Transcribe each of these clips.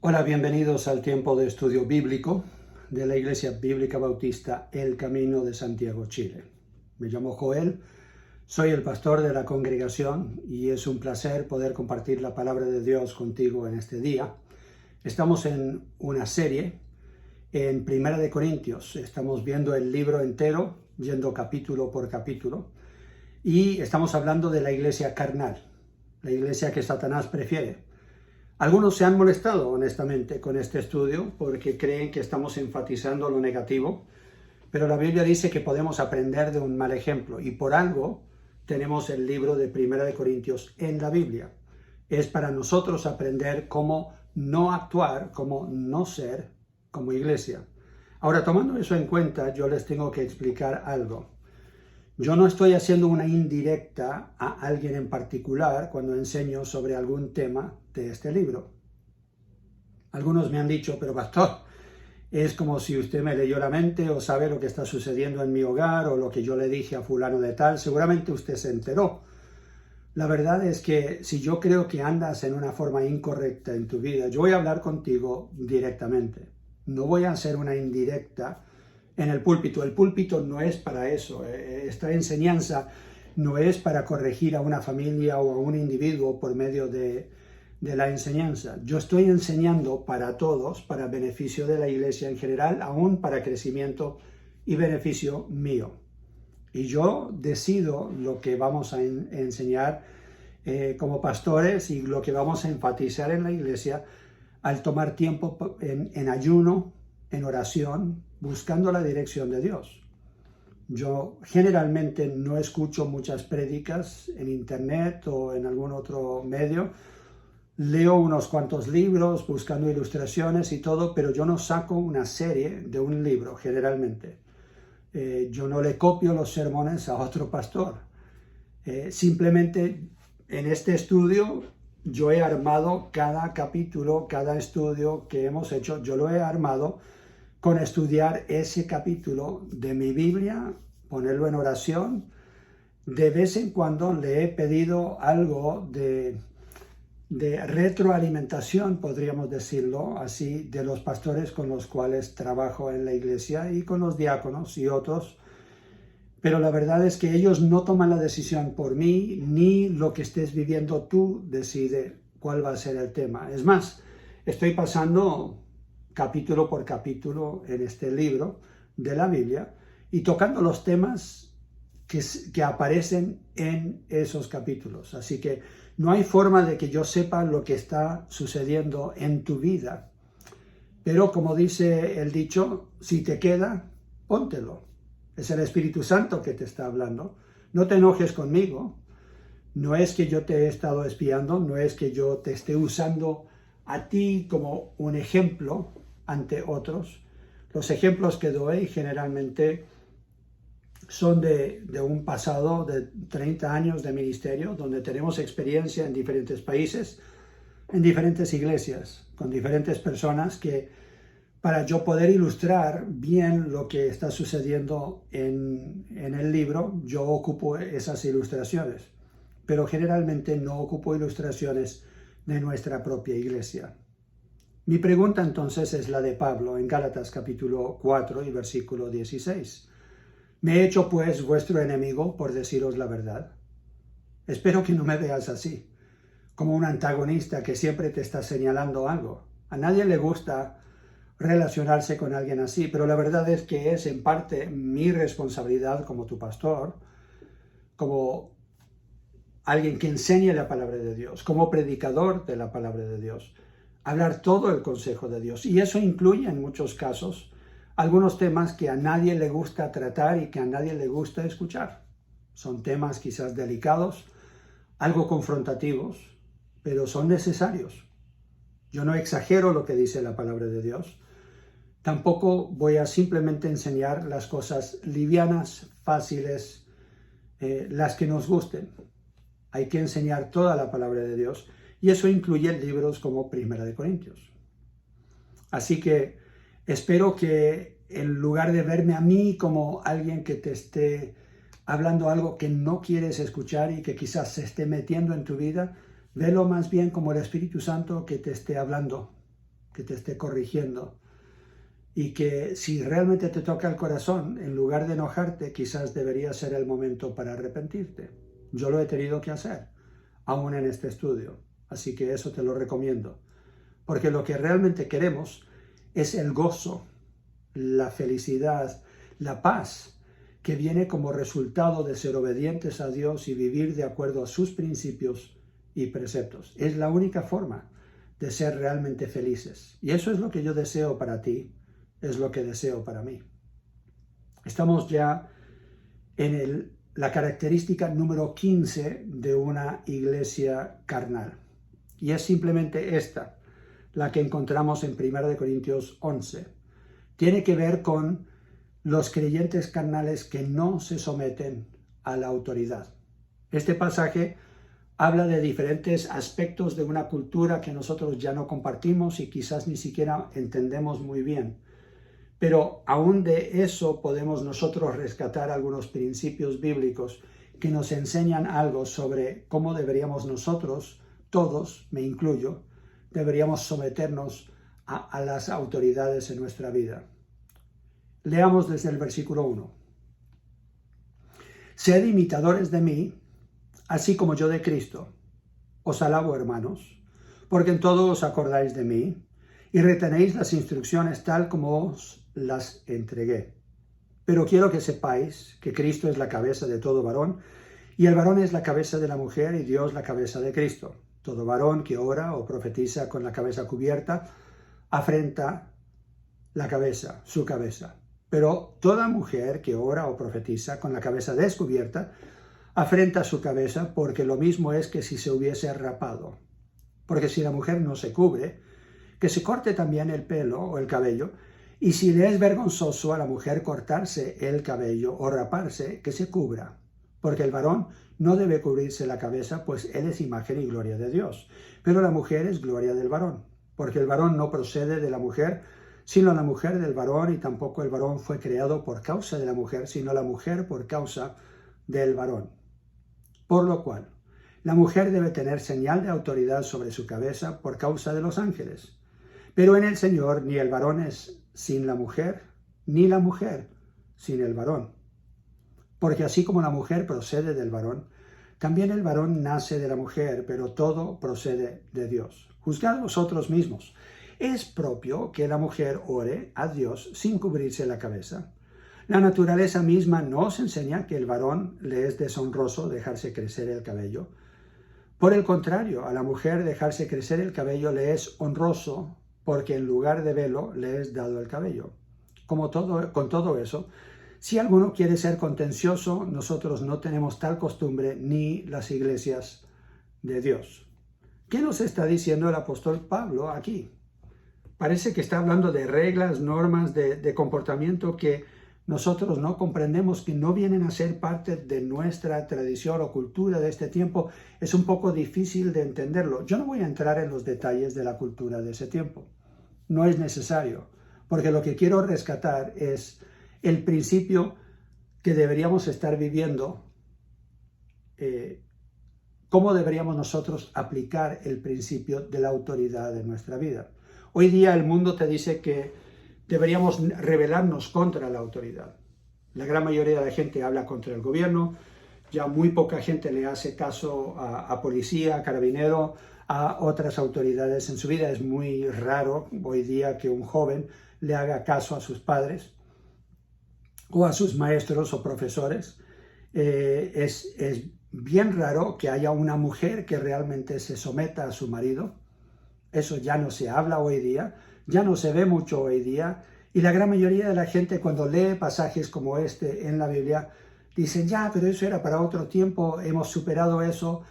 Hola, bienvenidos al tiempo de estudio bíblico de la Iglesia Bíblica Bautista El Camino de Santiago, Chile. Me llamo Joel, soy el pastor de la congregación y es un placer poder compartir la palabra de Dios contigo en este día. Estamos en una serie en Primera de Corintios. Estamos viendo el libro entero, yendo capítulo por capítulo, y estamos hablando de la iglesia carnal, la iglesia que Satanás prefiere. Algunos se han molestado, honestamente, con este estudio porque creen que estamos enfatizando lo negativo, pero la Biblia dice que podemos aprender de un mal ejemplo y por algo tenemos el libro de Primera de Corintios en la Biblia. Es para nosotros aprender cómo no actuar, cómo no ser como iglesia. Ahora, tomando eso en cuenta, yo les tengo que explicar algo. Yo no estoy haciendo una indirecta a alguien en particular cuando enseño sobre algún tema de este libro. Algunos me han dicho, pero pastor, es como si usted me leyó la mente o sabe lo que está sucediendo en mi hogar o lo que yo le dije a fulano de tal, seguramente usted se enteró. La verdad es que si yo creo que andas en una forma incorrecta en tu vida, yo voy a hablar contigo directamente. No voy a hacer una indirecta en el púlpito. El púlpito no es para eso. Esta enseñanza no es para corregir a una familia o a un individuo por medio de la enseñanza. Yo estoy enseñando para todos, para beneficio de la iglesia en general, aún para crecimiento y beneficio mío. Y yo decido lo que vamos a enseñar como pastores y lo que vamos a enfatizar en la iglesia al tomar tiempo en ayuno, en oración, buscando la dirección de Dios. Yo generalmente no escucho muchas prédicas en internet o en algún otro medio. Leo unos cuantos libros buscando ilustraciones y todo, pero yo no saco una serie de un libro generalmente. Yo no le copio los sermones a otro pastor. Simplemente en este estudio yo he armado cada capítulo, cada estudio que hemos hecho, yo lo he armado con estudiar ese capítulo de mi Biblia, ponerlo en oración. De vez en cuando le he pedido algo de retroalimentación, podríamos decirlo así, de los pastores con los cuales trabajo en la iglesia y con los diáconos y otros. Pero la verdad es que ellos no toman la decisión por mí, ni lo que estés viviendo tú decide cuál va a ser el tema. Es más, estoy pasando capítulo por capítulo en este libro de la Biblia y tocando los temas que aparecen en esos capítulos. Así que no hay forma de que yo sepa lo que está sucediendo en tu vida. Pero como dice el dicho, si te queda, póntelo. Es el Espíritu Santo que te está hablando. No te enojes conmigo. No es que yo te he estado espiando, no es que yo te esté usando a ti como un ejemplo ante otros. Los ejemplos que doy generalmente son de un pasado de 30 años de ministerio, donde tenemos experiencia en diferentes países, en diferentes iglesias, con diferentes personas que para yo poder ilustrar bien lo que está sucediendo en el libro, yo ocupo esas ilustraciones, pero generalmente no ocupo ilustraciones de nuestra propia iglesia. Mi pregunta entonces es la de Pablo en Gálatas capítulo 4 y versículo 16. ¿Me he hecho pues vuestro enemigo por deciros la verdad? Espero que no me veas así, como un antagonista que siempre te está señalando algo. A nadie le gusta relacionarse con alguien así, pero la verdad es que es en parte mi responsabilidad como tu pastor, como alguien que enseñe la palabra de Dios, como predicador de la palabra de Dios, hablar todo el consejo de Dios. Y eso incluye en muchos casos algunos temas que a nadie le gusta tratar y que a nadie le gusta escuchar. Son temas quizás delicados, algo confrontativos, pero son necesarios. Yo no exagero lo que dice la palabra de Dios. Tampoco voy a simplemente enseñar las cosas livianas, fáciles, las que nos gusten. Hay que enseñar toda la palabra de Dios y eso incluye libros como Primera de Corintios. Así que espero que en lugar de verme a mí como alguien que te esté hablando algo que no quieres escuchar y que quizás se esté metiendo en tu vida, velo más bien como el Espíritu Santo que te esté hablando que te esté corrigiendo, y que si realmente te toca el corazón, en lugar de enojarte, quizás debería ser el momento para arrepentirte. Yo lo he tenido que hacer, aún en este estudio, así que eso te lo recomiendo, porque lo que realmente queremos es el gozo, la felicidad, la paz, que viene como resultado de ser obedientes a Dios y vivir de acuerdo a sus principios y preceptos. Es la única forma de ser realmente felices. Y eso es lo que yo deseo para ti, es lo que deseo para mí. Estamos ya en la característica número 15 de una iglesia carnal. Y es simplemente esta, la que encontramos en 1 Corintios 11. Tiene que ver con los creyentes carnales que no se someten a la autoridad. Este pasaje habla de diferentes aspectos de una cultura que nosotros ya no compartimos y quizás ni siquiera entendemos muy bien. Pero aún de eso podemos nosotros rescatar algunos principios bíblicos que nos enseñan algo sobre cómo deberíamos nosotros, todos, me incluyo, deberíamos someternos a las autoridades en nuestra vida. Leamos desde el versículo 1. Sed imitadores de mí, así como yo de Cristo. Os alabo, hermanos, porque en todo os acordáis de mí y retenéis las instrucciones tal como os las entregué. Pero quiero que sepáis que Cristo es la cabeza de todo varón, y el varón es la cabeza de la mujer, y Dios la cabeza de Cristo. Todo varón que ora o profetiza con la cabeza cubierta, afrenta la cabeza, su cabeza. Pero toda mujer que ora o profetiza con la cabeza descubierta, afrenta su cabeza, porque lo mismo es que si se hubiese rapado. Porque si la mujer no se cubre, que se corte también el pelo o el cabello, y si le es vergonzoso a la mujer cortarse el cabello o raparse, que se cubra. Porque el varón no debe cubrirse la cabeza, pues él es imagen y gloria de Dios. Pero la mujer es gloria del varón. Porque el varón no procede de la mujer, sino la mujer del varón, y tampoco el varón fue creado por causa de la mujer, sino la mujer por causa del varón. Por lo cual, la mujer debe tener señal de autoridad sobre su cabeza por causa de los ángeles. Pero en el Señor ni el varón es sin la mujer, ni la mujer sin el varón. Porque así como la mujer procede del varón, también el varón nace de la mujer, pero todo procede de Dios. Juzgad vosotros mismos. ¿Es propio que la mujer ore a Dios sin cubrirse la cabeza? La naturaleza misma nos enseña que el varón le es deshonroso dejarse crecer el cabello. Por el contrario, a la mujer dejarse crecer el cabello le es honroso, porque en lugar de velo le es dado el cabello. Con todo eso, si alguno quiere ser contencioso, nosotros no tenemos tal costumbre ni las iglesias de Dios. ¿Qué nos está diciendo el apóstol Pablo aquí? Parece que está hablando de reglas, normas de comportamiento que nosotros no comprendemos, que no vienen a ser parte de nuestra tradición o cultura de este tiempo. Es un poco difícil de entenderlo. Yo no voy a entrar en los detalles de la cultura de ese tiempo. No es necesario, porque lo que quiero rescatar es el principio que deberíamos estar viviendo, cómo deberíamos nosotros aplicar el principio de la autoridad en nuestra vida. Hoy día el mundo te dice que deberíamos rebelarnos contra la autoridad. La gran mayoría de la gente habla contra el gobierno, ya muy poca gente le hace caso a policía, a carabinero, a otras autoridades en su vida. Es muy raro hoy día que un joven le haga caso a sus padres o a sus maestros o profesores. Es bien raro que haya una mujer que realmente se someta a su marido. Eso ya no se habla hoy día, ya no se ve mucho hoy día, y la gran mayoría de la gente cuando lee pasajes como este en la Biblia, dicen, ya, pero eso era para otro tiempo, hemos superado eso,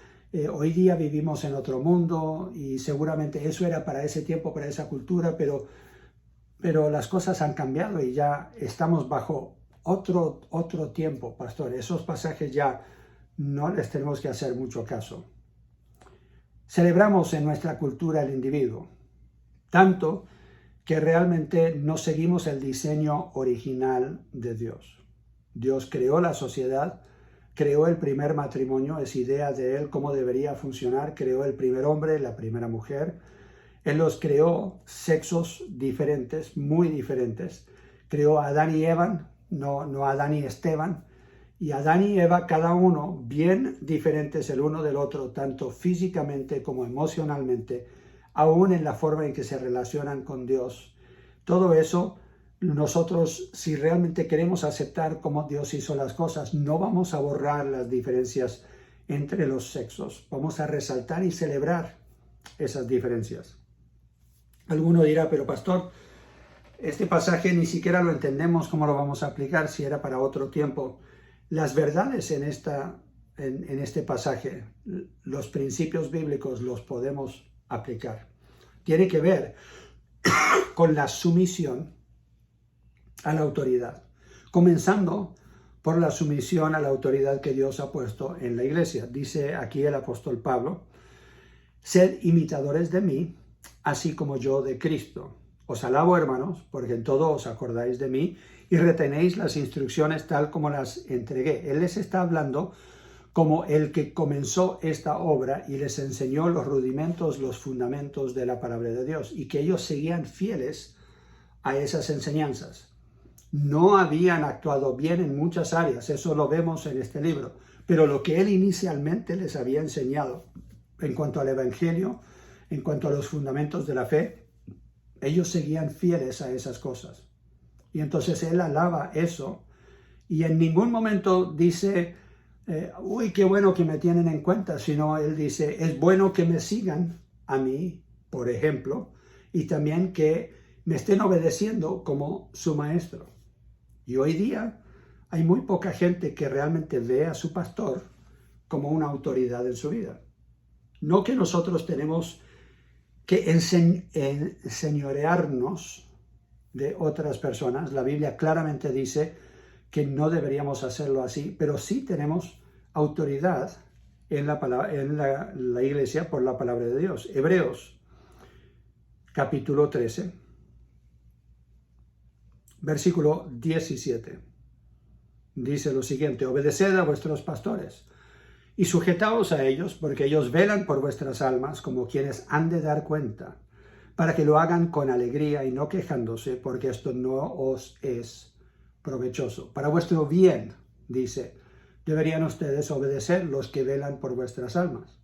hoy día vivimos en otro mundo, y seguramente eso era para ese tiempo, para esa cultura, pero las cosas han cambiado y ya estamos bajo otro tiempo, pastor. Esos pasajes ya no les tenemos que hacer mucho caso. Celebramos en nuestra cultura el individuo, tanto que realmente no seguimos el diseño original de Dios. Dios creó la sociedad, creó el primer matrimonio, es idea de Él cómo debería funcionar, creó el primer hombre, la primera mujer, Él los creó sexos diferentes, muy diferentes. Creó a Adán y Eva, no a Adán y Esteban. Y Adán y Eva, cada uno bien diferentes el uno del otro, tanto físicamente como emocionalmente, aún en la forma en que se relacionan con Dios. Todo eso, nosotros, si realmente queremos aceptar cómo Dios hizo las cosas, no vamos a borrar las diferencias entre los sexos. Vamos a resaltar y celebrar esas diferencias. Alguno dirá, pero pastor, este pasaje ni siquiera lo entendemos, ¿cómo lo vamos a aplicar si era para otro tiempo? Las verdades en este pasaje, los principios bíblicos los podemos aplicar. Tiene que ver con la sumisión a la autoridad, comenzando por la sumisión a la autoridad que Dios ha puesto en la iglesia. Dice aquí el apóstol Pablo, sed imitadores de mí, así como yo de Cristo. Os alabo, hermanos, porque en todo os acordáis de mí y retenéis las instrucciones tal como las entregué. Él les está hablando como el que comenzó esta obra y les enseñó los rudimentos, los fundamentos de la palabra de Dios, y que ellos seguían fieles a esas enseñanzas. No habían actuado bien en muchas áreas, eso lo vemos en este libro, pero lo que él inicialmente les había enseñado en cuanto al evangelio, en cuanto a los fundamentos de la fe, ellos seguían fieles a esas cosas. Y entonces él alaba eso y en ningún momento dice, uy, qué bueno que me tienen en cuenta, sino él dice, es bueno que me sigan a mí, por ejemplo, y también que me estén obedeciendo como su maestro. Y hoy día hay muy poca gente que realmente ve a su pastor como una autoridad en su vida. No que nosotros tenemos que enseñorearnos de otras personas. La Biblia claramente dice que no deberíamos hacerlo así, pero sí tenemos autoridad en la iglesia por la palabra de Dios. Hebreos, capítulo 13, versículo 17. Dice lo siguiente, obedeced a vuestros pastores y sujetaos a ellos, porque ellos velan por vuestras almas como quienes han de dar cuenta, para que lo hagan con alegría y no quejándose, porque esto no os es provechoso. Para vuestro bien, dice, deberían ustedes obedecer los que velan por vuestras almas.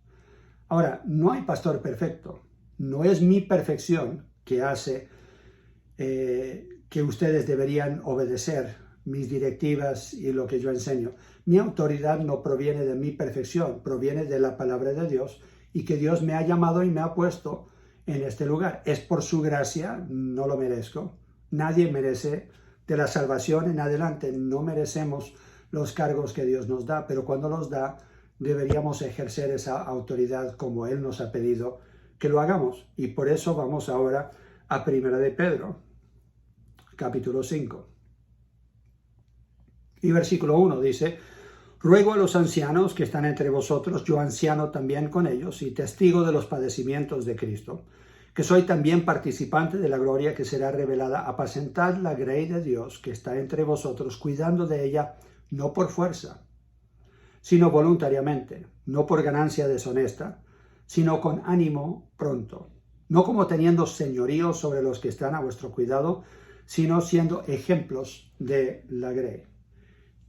Ahora, no hay pastor perfecto. No es mi perfección que hace que ustedes deberían obedecer mis directivas y lo que yo enseño. Mi autoridad no proviene de mi perfección, proviene de la palabra de Dios y que Dios me ha llamado y me ha puesto en este lugar. Es por su gracia, no lo merezco. Nadie merece de la salvación en adelante. No merecemos los cargos que Dios nos da, pero cuando los da, deberíamos ejercer esa autoridad como Él nos ha pedido que lo hagamos. Y por eso vamos ahora a 1 de Pedro, capítulo 5. Y versículo 1 dice, ruego a los ancianos que están entre vosotros, yo anciano también con ellos y testigo de los padecimientos de Cristo, que soy también participante de la gloria que será revelada, apacentad la grey de Dios que está entre vosotros, cuidando de ella, no por fuerza, sino voluntariamente, no por ganancia deshonesta, sino con ánimo pronto, no como teniendo señorío sobre los que están a vuestro cuidado, sino siendo ejemplos de la grey.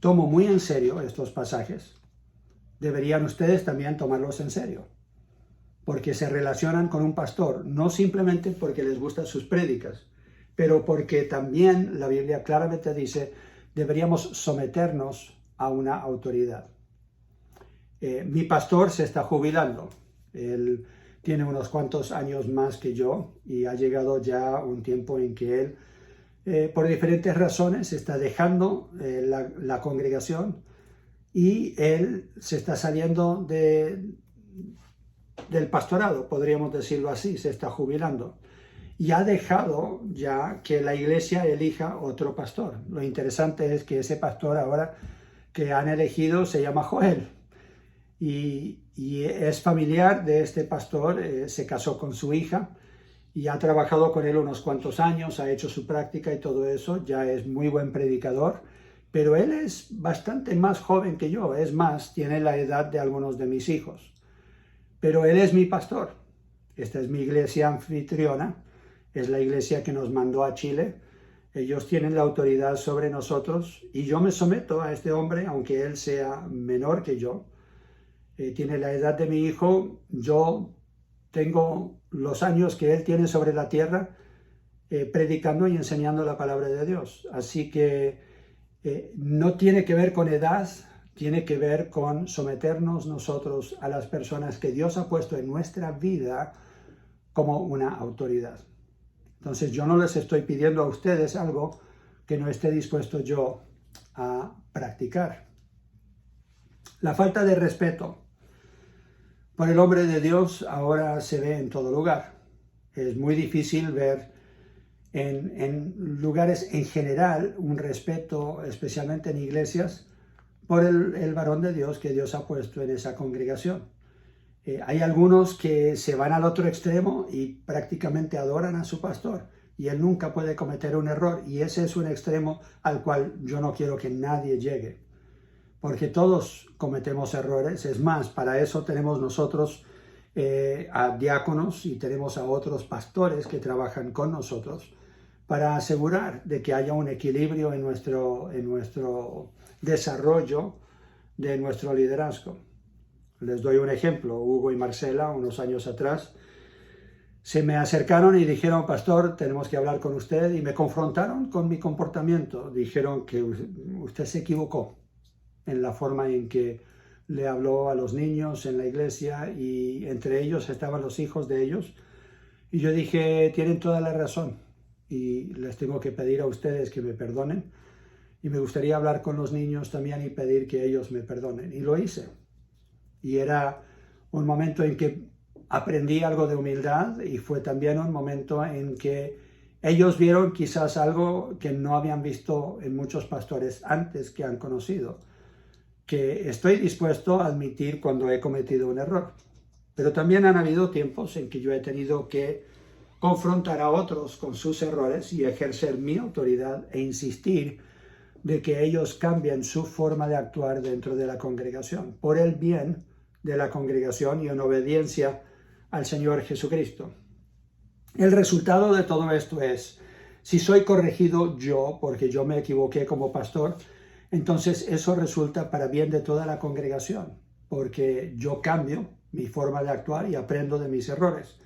Tomo muy en serio estos pasajes. Deberían ustedes también tomarlos en serio, porque se relacionan con un pastor, no simplemente porque les gustan sus prédicas, pero porque también la Biblia claramente dice, deberíamos someternos a una autoridad. Mi pastor se está jubilando. Él tiene unos cuantos años más que yo y ha llegado ya un tiempo en que él, por diferentes razones, está dejando la congregación y él se está saliendo del pastorado, podríamos decirlo así, se está jubilando. Y ha dejado ya que la iglesia elija otro pastor. Lo interesante es que ese pastor ahora que han elegido se llama Joel. Y es familiar de este pastor, se casó con su hija y ha trabajado con él unos cuantos años, ha hecho su práctica y todo eso, ya es muy buen predicador, pero él es bastante más joven que yo, es más, tiene la edad de algunos de mis hijos, pero él es mi pastor. Esta es mi iglesia anfitriona, es la iglesia que nos mandó a Chile. Ellos tienen la autoridad sobre nosotros y yo me someto a este hombre, aunque él sea menor que yo. Tiene la edad de mi hijo, yo tengo los años que él tiene sobre la tierra, predicando y enseñando la palabra de Dios. Así que no tiene que ver con edad, tiene que ver con someternos nosotros a las personas que Dios ha puesto en nuestra vida como una autoridad. Entonces yo no les estoy pidiendo a ustedes algo que no esté dispuesto yo a practicar. La falta de respeto por el hombre de Dios ahora se ve en todo lugar. Es muy difícil ver en lugares en general un respeto, especialmente en iglesias, por el varón de Dios que Dios ha puesto en esa congregación. Hay algunos que se van al otro extremo y prácticamente adoran a su pastor y él nunca puede cometer un error, y ese es un extremo al cual yo no quiero que nadie llegue, porque todos cometemos errores. Es más, para eso tenemos nosotros a diáconos y tenemos a otros pastores que trabajan con nosotros para asegurar de que haya un equilibrio en nuestro desarrollo de nuestro liderazgo. Les doy un ejemplo. Hugo y Marcela, unos años atrás, se me acercaron y dijeron: pastor, tenemos que hablar con usted, y me confrontaron con mi comportamiento. Dijeron que usted se equivocó en la forma en que le habló a los niños en la iglesia, y entre ellos estaban los hijos de ellos. Y yo dije: tienen toda la razón y les tengo que pedir a ustedes que me perdonen, y me gustaría hablar con los niños también y pedir que ellos me perdonen. Y lo hice. Y era un momento en que aprendí algo de humildad, y fue también un momento en que ellos vieron quizás algo que no habían visto en muchos pastores antes que han conocido, que estoy dispuesto a admitir cuando he cometido un error. Pero también han habido tiempos en que yo he tenido que confrontar a otros con sus errores y ejercer mi autoridad e insistir de que ellos cambien su forma de actuar dentro de la congregación, por el bien de la congregación y en obediencia al Señor Jesucristo. El resultado de todo esto es, si soy corregido yo, porque yo me equivoqué como pastor, entonces eso resulta para bien de toda la congregación, porque yo cambio mi forma de actuar y aprendo de mis errores.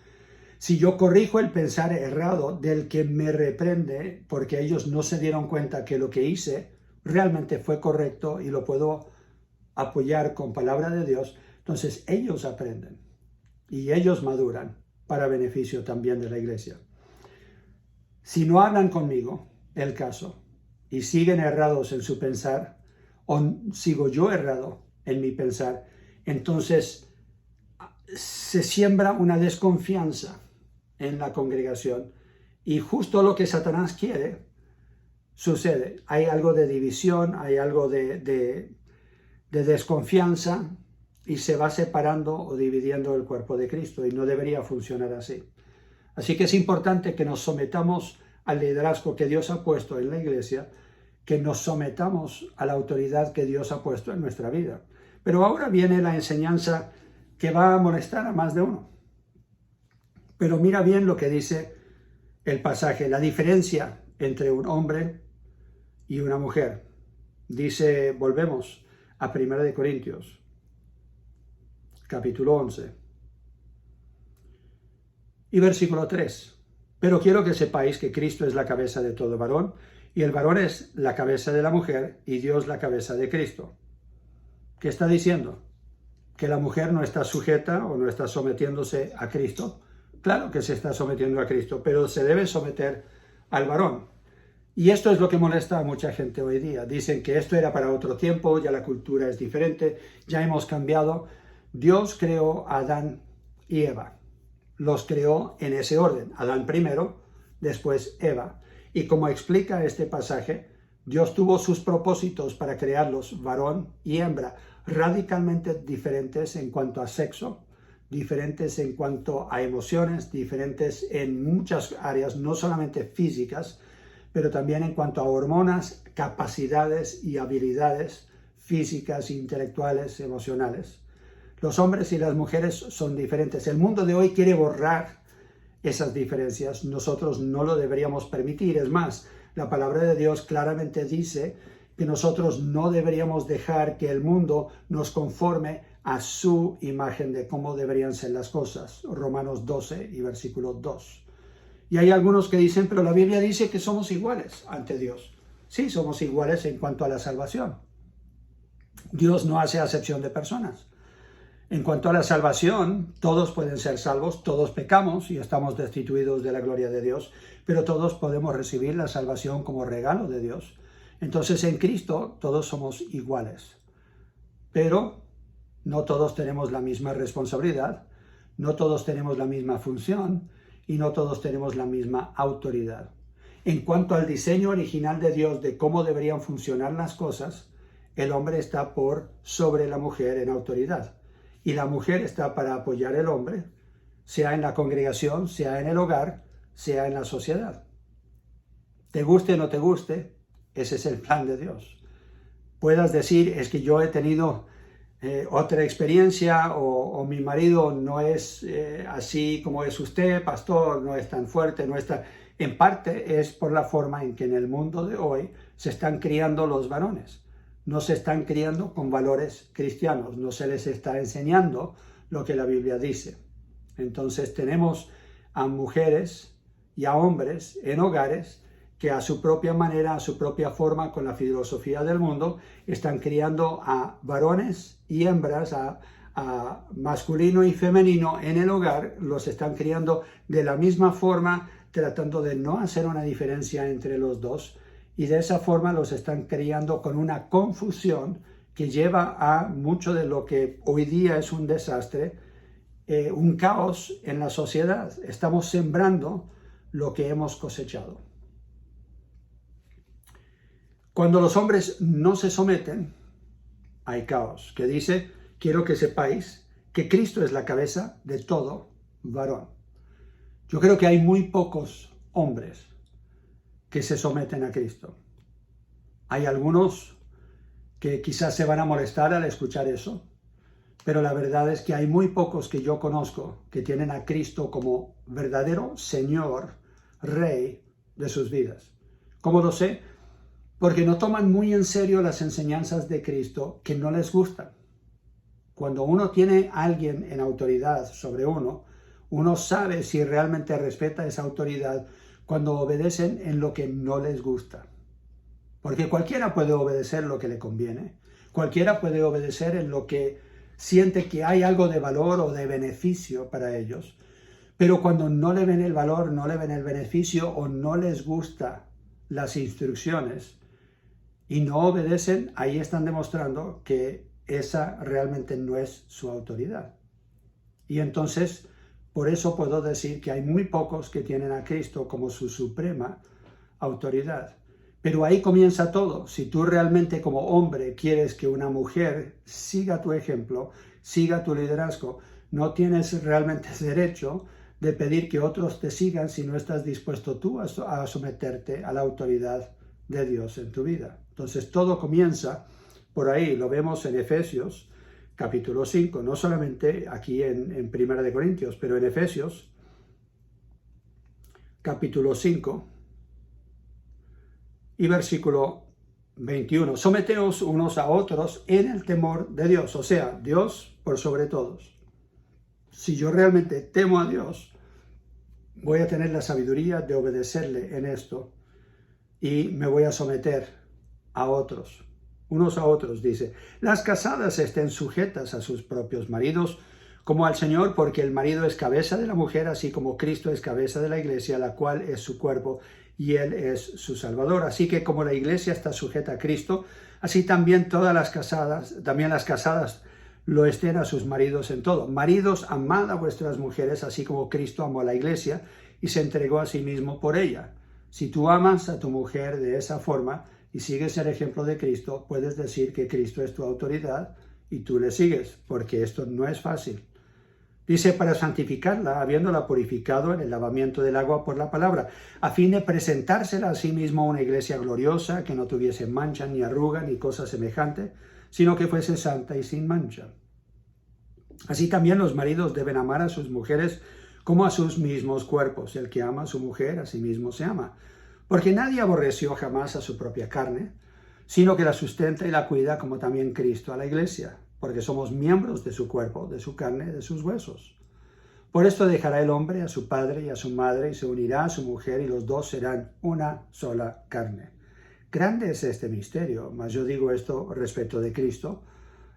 Si yo corrijo el pensar errado del que me reprende, porque ellos no se dieron cuenta que lo que hice realmente fue correcto y lo puedo apoyar con palabra de Dios, entonces ellos aprenden y ellos maduran para beneficio también de la iglesia. Si no hablan conmigo el caso y siguen errados en su pensar, o sigo yo errado en mi pensar, entonces se siembra una desconfianza en la congregación, y justo lo que Satanás quiere sucede. Hay algo de división, hay algo de desconfianza, y se va separando o dividiendo el cuerpo de Cristo, y no debería funcionar así. Así que es importante que nos sometamos al liderazgo que Dios ha puesto en la iglesia, que nos sometamos a la autoridad que Dios ha puesto en nuestra vida. Pero ahora viene la enseñanza que va a molestar a más de uno. Pero mira bien lo que dice el pasaje, la diferencia entre un hombre y una mujer. Dice, volvemos a 1 Corintios, capítulo 11, y versículo 3. Pero quiero que sepáis que Cristo es la cabeza de todo varón, y el varón es la cabeza de la mujer, y Dios la cabeza de Cristo. ¿Qué está diciendo? ¿Que la mujer no está sujeta o no está sometiéndose a Cristo? Claro que se está sometiendo a Cristo, pero se debe someter al varón. Y esto es lo que molesta a mucha gente hoy día. Dicen que esto era para otro tiempo, ya la cultura es diferente, ya hemos cambiado. Dios creó a Adán y Eva. Los creó en ese orden. Adán primero, después Eva. Y como explica este pasaje, Dios tuvo sus propósitos para crearlos, varón y hembra, radicalmente diferentes en cuanto a sexo, diferentes en cuanto a emociones, diferentes en muchas áreas, no solamente físicas, pero también en cuanto a hormonas, capacidades y habilidades físicas, intelectuales, emocionales. Los hombres y las mujeres son diferentes. El mundo de hoy quiere borrar esas diferencias. Nosotros no lo deberíamos permitir. Es más, la palabra de Dios claramente dice que nosotros no deberíamos dejar que el mundo nos conforme a su imagen de cómo deberían ser las cosas. Romanos 12 y versículo 2. Y hay algunos que dicen, pero la Biblia dice que somos iguales ante Dios. Sí, somos iguales en cuanto a la salvación. Dios no hace acepción de personas. En cuanto a la salvación, todos pueden ser salvos, todos pecamos y estamos destituidos de la gloria de Dios, pero todos podemos recibir la salvación como regalo de Dios. Entonces en Cristo todos somos iguales, pero no todos tenemos la misma responsabilidad, no todos tenemos la misma función y no todos tenemos la misma autoridad. En cuanto al diseño original de Dios de cómo deberían funcionar las cosas, el hombre está por sobre la mujer en autoridad y la mujer está para apoyar al hombre, sea en la congregación, sea en el hogar, sea en la sociedad. Te guste o no te guste, ese es el plan de Dios. Puedas decir, es que yo he tenido otra experiencia o mi marido no es así como es usted, pastor, no es tan fuerte, no es tan... En parte es por la forma en que en el mundo de hoy se están criando los varones. No se están criando con valores cristianos, no se les está enseñando lo que la Biblia dice. Entonces tenemos a mujeres y a hombres en hogares que a su propia manera, a su propia forma, con la filosofía del mundo, están criando a varones y hembras, a masculino y femenino en el hogar, los están criando de la misma forma, tratando de no hacer una diferencia entre los dos, y de esa forma los están criando con una confusión que lleva a mucho de lo que hoy día es un desastre, un caos en la sociedad. Estamos sembrando lo que hemos cosechado. Cuando los hombres no se someten, hay caos, que dice, quiero que sepáis que Cristo es la cabeza de todo varón. Yo creo que hay muy pocos hombres que se someten a Cristo. Hay algunos que quizás se van a molestar al escuchar eso, pero la verdad es que hay muy pocos que yo conozco que tienen a Cristo como verdadero Señor, Rey de sus vidas. ¿Cómo lo sé? Porque no toman muy en serio las enseñanzas de Cristo que no les gustan. Cuando uno tiene a alguien en autoridad sobre uno, uno sabe si realmente respeta esa autoridad cuando obedecen en lo que no les gusta. Porque cualquiera puede obedecer lo que le conviene. Cualquiera puede obedecer en lo que siente que hay algo de valor o de beneficio para ellos. Pero cuando no le ven el valor, no le ven el beneficio o no les gusta las instrucciones y no obedecen, ahí están demostrando que esa realmente no es su autoridad. Y entonces, por eso puedo decir que hay muy pocos que tienen a Cristo como su suprema autoridad. Pero ahí comienza todo. Si tú realmente como hombre quieres que una mujer siga tu ejemplo, siga tu liderazgo, no tienes realmente derecho de pedir que otros te sigan si no estás dispuesto tú a someterte a la autoridad de Dios en tu vida. Entonces todo comienza por ahí, lo vemos en Efesios capítulo 5, no solamente aquí en Primera de Corintios, pero en Efesios capítulo 5 y versículo 21. Someteos unos a otros en el temor de Dios, o sea, Dios por sobre todos. Si yo realmente temo a Dios, voy a tener la sabiduría de obedecerle en esto y me voy a someter a otros. Unos a otros, dice. Las casadas estén sujetas a sus propios maridos, como al Señor, porque el marido es cabeza de la mujer, así como Cristo es cabeza de la iglesia, la cual es su cuerpo, y Él es su Salvador. Así que como la iglesia está sujeta a Cristo, así también las casadas lo estén a sus maridos en todo. Maridos, amad a vuestras mujeres, así como Cristo amó a la iglesia y se entregó a sí mismo por ella. Si tú amas a tu mujer de esa forma y sigues el ejemplo de Cristo, puedes decir que Cristo es tu autoridad y tú le sigues, porque esto no es fácil. Dice, para santificarla, habiéndola purificado en el lavamiento del agua por la palabra, a fin de presentársela a sí mismo una iglesia gloriosa, que no tuviese mancha, ni arruga, ni cosa semejante, sino que fuese santa y sin mancha. Así también los maridos deben amar a sus mujeres como a sus mismos cuerpos. El que ama a su mujer, a sí mismo se ama. Porque nadie aborreció jamás a su propia carne, sino que la sustenta y la cuida, como también Cristo a la iglesia, porque somos miembros de su cuerpo, de su carne, de sus huesos. Por esto dejará el hombre a su padre y a su madre y se unirá a su mujer y los dos serán una sola carne. Grande es este misterio, mas yo digo esto respecto de Cristo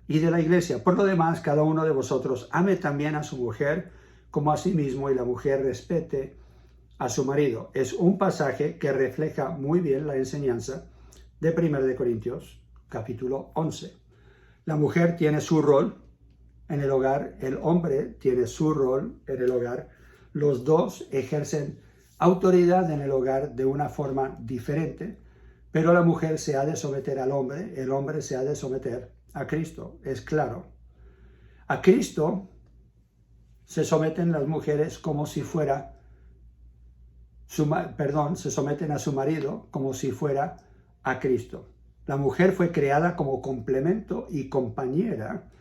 y de la iglesia. Por lo demás, cada uno de vosotros ame también a su mujer como a sí mismo y la mujer respete a su marido. Es un pasaje que refleja muy bien la enseñanza de 1 Corintios, capítulo 11. La mujer tiene su rol en el hogar, el hombre tiene su rol en el hogar. Los dos ejercen autoridad en el hogar de una forma diferente, pero la mujer se ha de someter al hombre, el hombre se ha de someter a Cristo, es claro. A Cristo se someten las mujeres como si fuera se someten a su marido como si fuera a Cristo. La mujer fue creada como complemento y compañera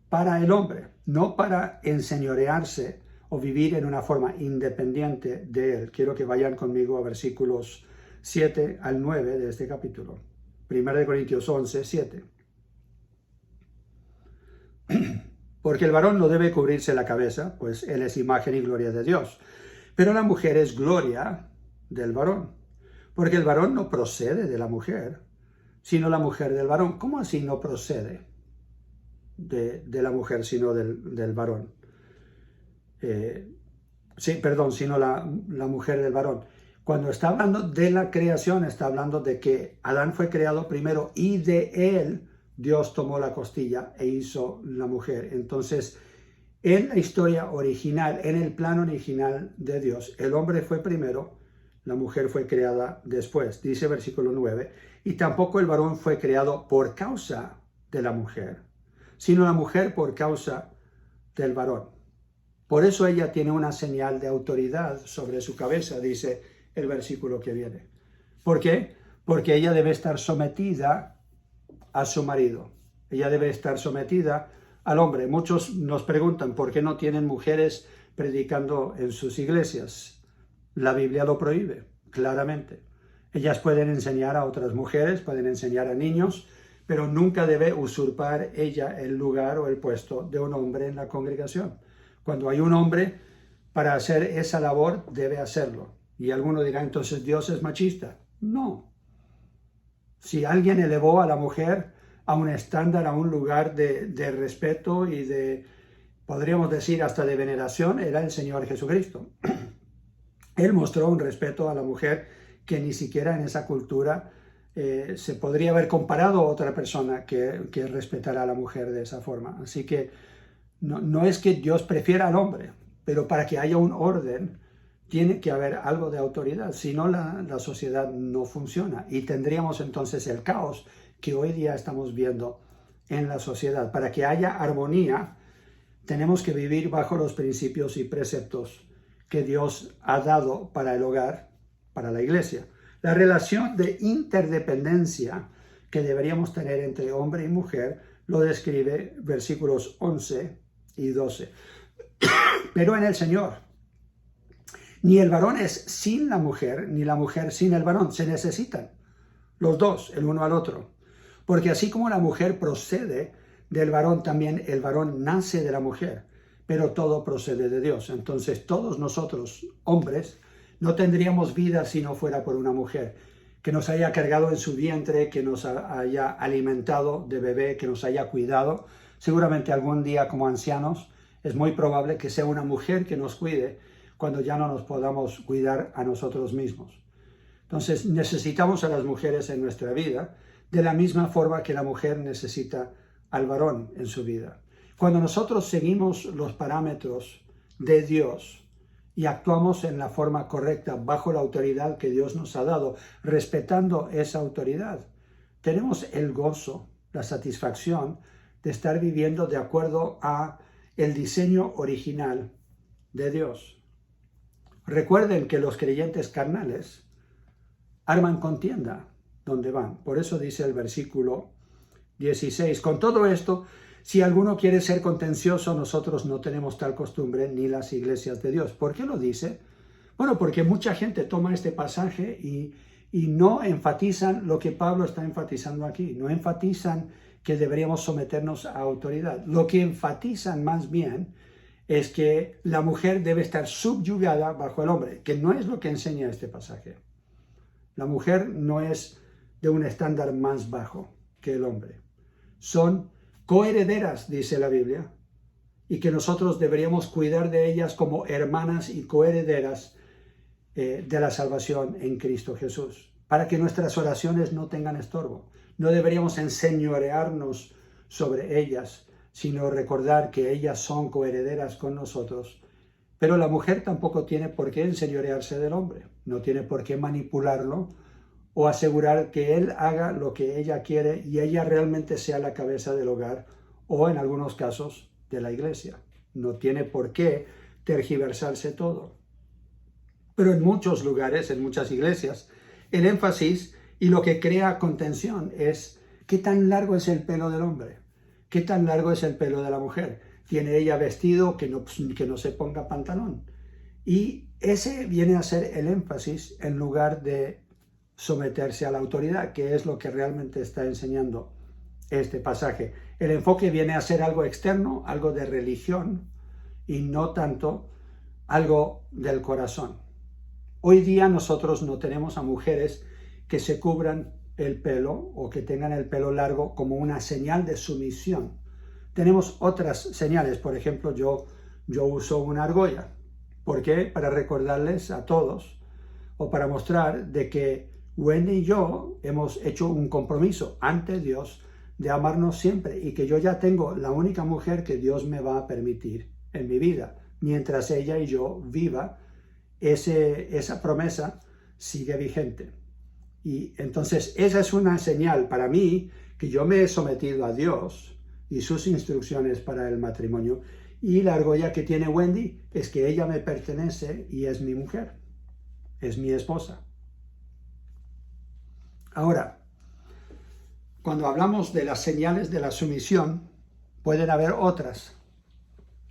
para el hombre, no para enseñorearse o vivir en una forma independiente de él. Quiero que vayan conmigo a versículos 7 al 9 de este capítulo. 1 Corintios 11, 7. Porque el varón no debe cubrirse la cabeza, pues él es imagen y gloria de Dios. Pero la mujer es gloria del varón, porque el varón no procede de la mujer, sino la mujer del varón. ¿Cómo así no procede de la mujer, sino del varón? Sino la mujer del varón. Cuando está hablando de la creación, está hablando de que Adán fue creado primero y de él Dios tomó la costilla e hizo la mujer. Entonces, en la historia original, en el plan original de Dios, el hombre fue primero, la mujer fue creada después. Dice versículo 9, y tampoco el varón fue creado por causa de la mujer, sino la mujer por causa del varón. Por eso ella tiene una señal de autoridad sobre su cabeza, dice el versículo que viene. ¿Por qué? Porque ella debe estar sometida a su marido. Ella debe estar sometida al hombre. Muchos nos preguntan por qué no tienen mujeres predicando en sus iglesias. La Biblia lo prohíbe, claramente. Ellas pueden enseñar a otras mujeres, pueden enseñar a niños, pero nunca debe usurpar ella el lugar o el puesto de un hombre en la congregación. Cuando hay un hombre para hacer esa labor, debe hacerlo. Y alguno dirá, entonces Dios es machista. No. Si alguien elevó a la mujer a un estándar, a un lugar de respeto y de, podríamos decir, hasta de veneración, era el Señor Jesucristo. Él mostró un respeto a la mujer que ni siquiera en esa cultura se podría haber comparado a otra persona que respetara a la mujer de esa forma. Así que no es que Dios prefiera al hombre, pero para que haya un orden, tiene que haber algo de autoridad, si no la sociedad no funciona y tendríamos entonces el caos que hoy día estamos viendo en la sociedad. Para que haya armonía, tenemos que vivir bajo los principios y preceptos que Dios ha dado para el hogar, para la iglesia. La relación de interdependencia que deberíamos tener entre hombre y mujer lo describe versículos 11 y 12. Pero en el Señor, ni el varón es sin la mujer, ni la mujer sin el varón. Se necesitan los dos, el uno al otro. Porque así como la mujer procede del varón, también el varón nace de la mujer. Pero todo procede de Dios. Entonces todos nosotros, hombres, no tendríamos vida si no fuera por una mujer que nos haya cargado en su vientre, que nos haya alimentado de bebé, que nos haya cuidado. Seguramente algún día como ancianos es muy probable que sea una mujer que nos cuide cuando ya no nos podamos cuidar a nosotros mismos. Entonces necesitamos a las mujeres en nuestra vida de la misma forma que la mujer necesita al varón en su vida. Cuando nosotros seguimos los parámetros de Dios y actuamos en la forma correcta bajo la autoridad que Dios nos ha dado, respetando esa autoridad, tenemos el gozo, la satisfacción de estar viviendo de acuerdo a el diseño original de Dios. Recuerden que los creyentes carnales arman contienda donde van. Por eso dice el versículo 16, con todo esto, Si alguno quiere ser contencioso, nosotros no tenemos tal costumbre ni las iglesias de Dios. ¿Por qué lo dice? Bueno, porque mucha gente toma este pasaje y no enfatizan lo que Pablo está enfatizando aquí. No enfatizan que deberíamos someternos a autoridad. Lo que enfatizan más bien es que la mujer debe estar subyugada bajo el hombre, que no es lo que enseña este pasaje. La mujer no es de un estándar más bajo que el hombre. Son coherederas, dice la Biblia, y que nosotros deberíamos cuidar de ellas como hermanas y coherederas de la salvación en Cristo Jesús, para que nuestras oraciones no tengan estorbo. No deberíamos enseñorearnos sobre ellas, sino recordar que ellas son coherederas con nosotros. Pero la mujer tampoco tiene por qué enseñorearse del hombre, no tiene por qué manipularlo o asegurar que él haga lo que ella quiere y ella realmente sea la cabeza del hogar o en algunos casos de la iglesia. No tiene por qué tergiversarse todo. Pero en muchos lugares, en muchas iglesias, el énfasis y lo que crea contención es qué tan largo es el pelo del hombre, qué tan largo es el pelo de la mujer. Tiene ella vestido que no se ponga pantalón. Y ese viene a ser el énfasis en lugar de someterse a la autoridad, que es lo que realmente está enseñando este pasaje. El enfoque viene a ser algo externo, algo de religión, y no tanto algo del corazón. Hoy día nosotros no tenemos a mujeres que se cubran el pelo o que tengan el pelo largo como una señal de sumisión. Tenemos otras señales, por ejemplo, yo uso una argolla. ¿Por qué? Para recordarles a todos o para mostrar de que Wendy y yo hemos hecho un compromiso ante Dios de amarnos siempre y que yo ya tengo la única mujer que Dios me va a permitir en mi vida. Mientras ella y yo viva, esa promesa sigue vigente. Y entonces esa es una señal para mí que yo me he sometido a Dios y sus instrucciones para el matrimonio. Y la argolla que tiene Wendy es que ella me pertenece y es mi mujer, es mi esposa. Ahora, cuando hablamos de las señales de la sumisión, pueden haber otras.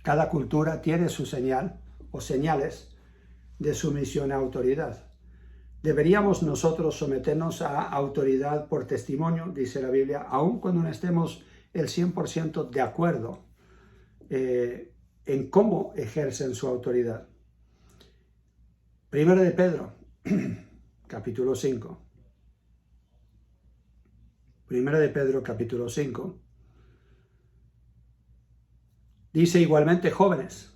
Cada cultura tiene su señal o señales de sumisión a autoridad. ¿Deberíamos nosotros someternos a autoridad por testimonio, dice la Biblia, aun cuando no estemos el 100% de acuerdo en cómo ejercen su autoridad? Primera de Pedro, capítulo 5. Primera de Pedro, capítulo 5. Dice igualmente, jóvenes,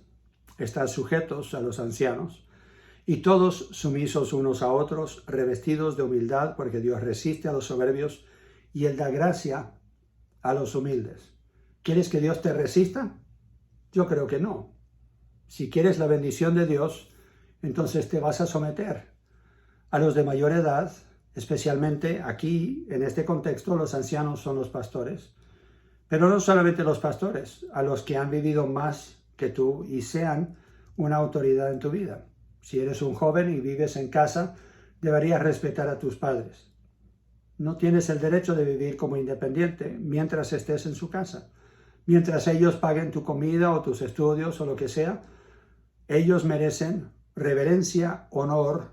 estad sujetos a los ancianos, y todos sumisos unos a otros, revestidos de humildad, porque Dios resiste a los soberbios y Él da gracia a los humildes. ¿Quieres que Dios te resista? Yo creo que no. Si quieres la bendición de Dios, entonces te vas a someter a los de mayor edad, especialmente aquí, en este contexto, los ancianos son los pastores. Pero no solamente los pastores, a los que han vivido más que tú y sean una autoridad en tu vida. Si eres un joven y vives en casa, deberías respetar a tus padres. No tienes el derecho de vivir como independiente mientras estés en su casa. Mientras ellos paguen tu comida o tus estudios o lo que sea, ellos merecen reverencia, honor,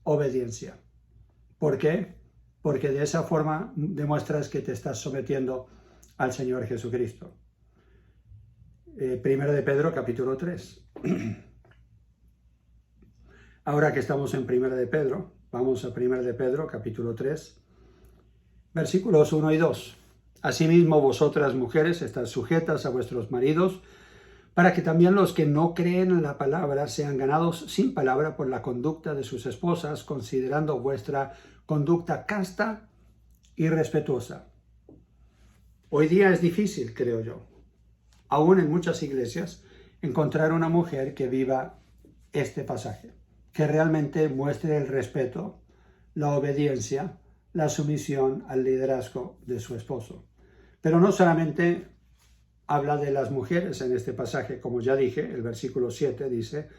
obediencia. ¿Por qué? Porque de esa forma demuestras que te estás sometiendo al Señor Jesucristo. Primero de Pedro, capítulo 3. Ahora que estamos en Primera de Pedro, vamos a Primera de Pedro, capítulo 3, versículos 1 y 2. Asimismo, vosotras mujeres, estad sujetas a vuestros maridos, para que también los que no creen en la palabra sean ganados sin palabra por la conducta de sus esposas, considerando vuestra conducta casta y respetuosa. Hoy día es difícil, creo yo, aún en muchas iglesias, encontrar una mujer que viva este pasaje, que realmente muestre el respeto, la obediencia, la sumisión al liderazgo de su esposo. Pero no solamente habla de las mujeres en este pasaje, como ya dije, el versículo 7 dice,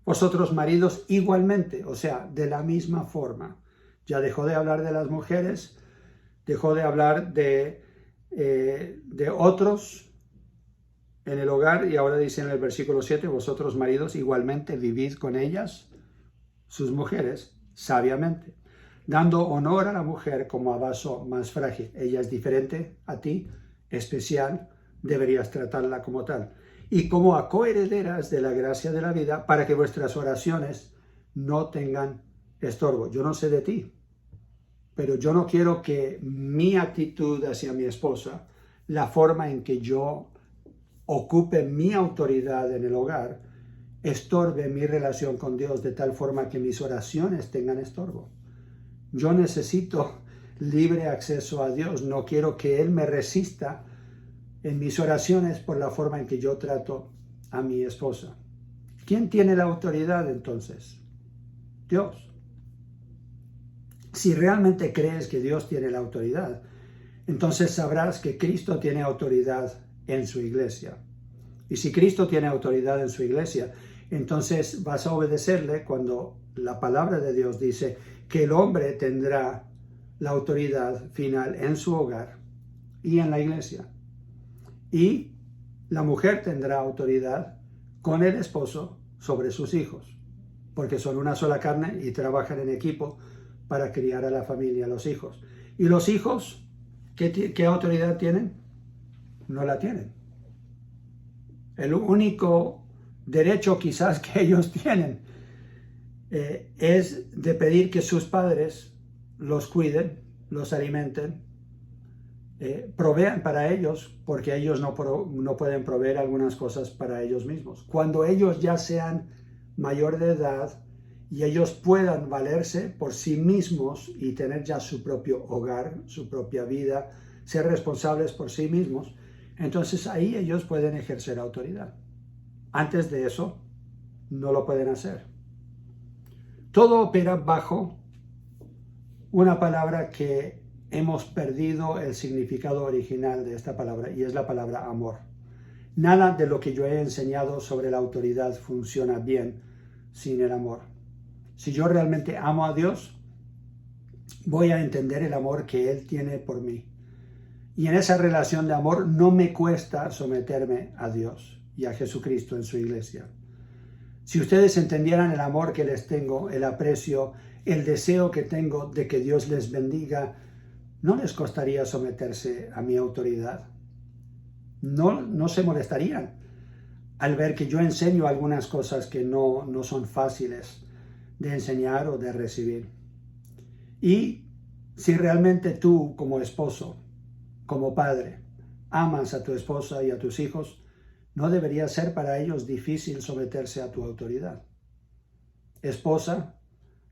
vosotros maridos igualmente, o sea, de la misma forma. Ya dejó de hablar de las mujeres, dejó de hablar de otros en el hogar, y ahora dice en el versículo 7, vosotros maridos igualmente vivid con ellas, sus mujeres, sabiamente, dando honor a la mujer como a vaso más frágil. Ella es diferente a ti, especial, deberías tratarla como tal. Y como a coherederas de la gracia de la vida, para que vuestras oraciones no tengan estorbo. Yo no sé de ti, pero yo no quiero que mi actitud hacia mi esposa, la forma en que yo ocupe mi autoridad en el hogar, estorbe mi relación con Dios de tal forma que mis oraciones tengan estorbo. Yo necesito libre acceso a Dios. No quiero que Él me resista en mis oraciones por la forma en que yo trato a mi esposa. ¿Quién tiene la autoridad entonces? Dios. Si realmente crees que Dios tiene la autoridad, entonces sabrás que Cristo tiene autoridad en su iglesia. Y si Cristo tiene autoridad en su iglesia, entonces vas a obedecerle cuando la palabra de Dios dice que el hombre tendrá la autoridad final en su hogar y en la iglesia. Y la mujer tendrá autoridad con el esposo sobre sus hijos, porque son una sola carne y trabajan en equipo para criar a la familia, a los hijos. Y los hijos, ¿qué autoridad tienen? No la tienen. El único derecho quizás que ellos tienen es de pedir que sus padres los cuiden, los alimenten, provean para ellos, porque ellos no pueden proveer algunas cosas para ellos mismos. Cuando ellos ya sean mayor de edad y ellos puedan valerse por sí mismos y tener ya su propio hogar, su propia vida, ser responsables por sí mismos, entonces ahí ellos pueden ejercer autoridad. Antes de eso, no lo pueden hacer. Todo opera bajo una palabra que hemos perdido el significado original de esta palabra, y es la palabra amor. Nada de lo que yo he enseñado sobre la autoridad funciona bien sin el amor. Si yo realmente amo a Dios, voy a entender el amor que Él tiene por mí. Y en esa relación de amor no me cuesta someterme a Dios y a Jesucristo en su iglesia. Si ustedes entendieran el amor que les tengo, el aprecio, el deseo que tengo de que Dios les bendiga, no les costaría someterse a mi autoridad. No se molestarían al ver que yo enseño algunas cosas que no son fáciles de enseñar o de recibir. Y si realmente tú, como esposo, como padre, amas a tu esposa y a tus hijos, no debería ser para ellos difícil someterse a tu autoridad. Esposa,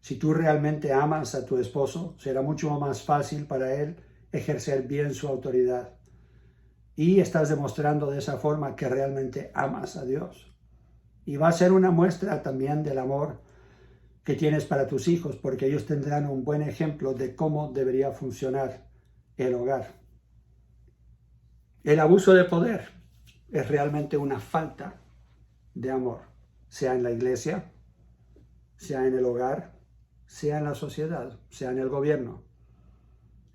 si tú realmente amas a tu esposo, será mucho más fácil para él ejercer bien su autoridad. Y estás demostrando de esa forma que realmente amas a Dios. Y va a ser una muestra también del amor que tienes para tus hijos, porque ellos tendrán un buen ejemplo de cómo debería funcionar el hogar. El abuso de poder es realmente una falta de amor, sea en la iglesia, sea en el hogar, sea en la sociedad, sea en el gobierno.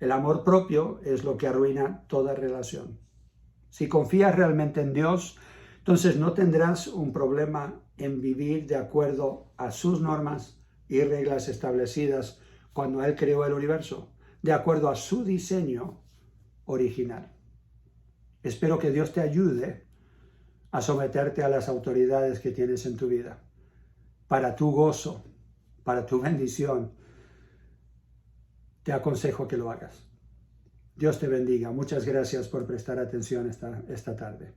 El amor propio es lo que arruina toda relación. Si confías realmente en Dios, entonces no tendrás un problema en vivir de acuerdo a sus normas y reglas establecidas cuando Él creó el universo, de acuerdo a su diseño original. Espero que Dios te ayude a someterte a las autoridades que tienes en tu vida, para tu gozo, para tu bendición. Te aconsejo que lo hagas. Dios te bendiga. Muchas gracias por prestar atención esta tarde.